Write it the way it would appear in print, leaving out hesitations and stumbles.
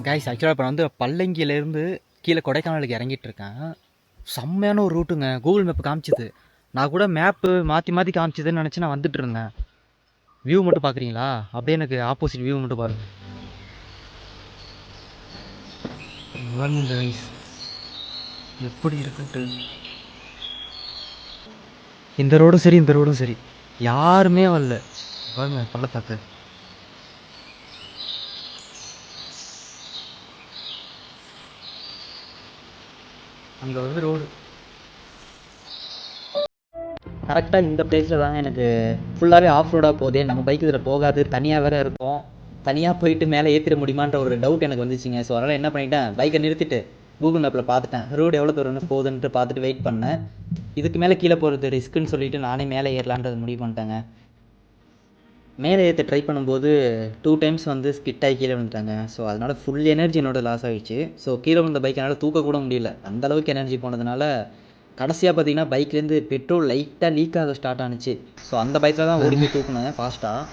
Guys ஆக்சுவலாக இப்போ வந்து பல்லங்கியிலேருந்து கீழே கொடைக்கானலுக்கு இறங்கிட்டு இருக்கேன். செம்மையான ஒரு ரூட்டுங்க. Google map காமிச்சிது. நான் கூட மேப்பு மாற்றி மாற்றி காமிச்சிதுன்னு நினச்சி நான் வந்துட்டு இருந்தேன். வியூ மட்டும் பார்க்குறீங்களா? அப்படியே எனக்கு ஆப்போசிட் வியூ மட்டும் பாருங்க. கைஸ் எப்படி இருக்குன்ட்டு. இந்த ரோடும் சரி இந்த ரோடும் சரி யாருமே வரல. பாருங்க பள்ளத்தாக்கு. அங்கே வந்து ரோடு கரெக்டாக இந்த பிளேஸில் தான் எனக்கு ஃபுல்லாகவே ஆஃப் ரோடாக போகுது. நம்ம பைக் இதில் போகாது, தனியாக வேறு இருக்கும். தனியாக போயிட்டு மேலே ஏற்றிட முடியுமான்ற ஒரு டவுட் எனக்கு வந்துச்சுங்க. ஸோ அதனால் என்ன பண்ணிட்டேன், பைக்கை நிறுத்திட்டு கூகுள் மேப்பில் பார்த்துட்டேன் ரோடு எவ்வளோ தூரம் போகுதுன்ட்டு பார்த்துட்டு வெயிட் பண்ணேன். இதுக்கு மேலே கீழே போகிறது ரிஸ்க்குன்னு சொல்லிவிட்டு நானே மேலே ஏறலான்றது முடிவு பண்ணிட்டேங்க. மேலே ஏற்ற ட்ரை பண்ணும்போது 2 டைம்ஸ் வந்து ஸ்கிட் ஆகி கீழே விழுந்துட்டாங்க. ஸோ அதனால் ஃபுல் எனர்ஜி என்னோட லாஸ் ஆகிடுச்சு. ஸோ கீழே விழுந்த பைக் என்னால் தூக்கக்கூட முடியல, அந்தளவுக்கு எனர்ஜி போனதுனால. கடைசியாக பார்த்தீங்கன்னா பைக்லேருந்து பெட்ரோல் லைட்டாக லீக் ஆக ஸ்டார்ட் ஆனிச்சு. ஸோ அந்த பைக்கில் தான் ஓடி போய் தூக்குனேன் ஃபாஸ்ட்டாக.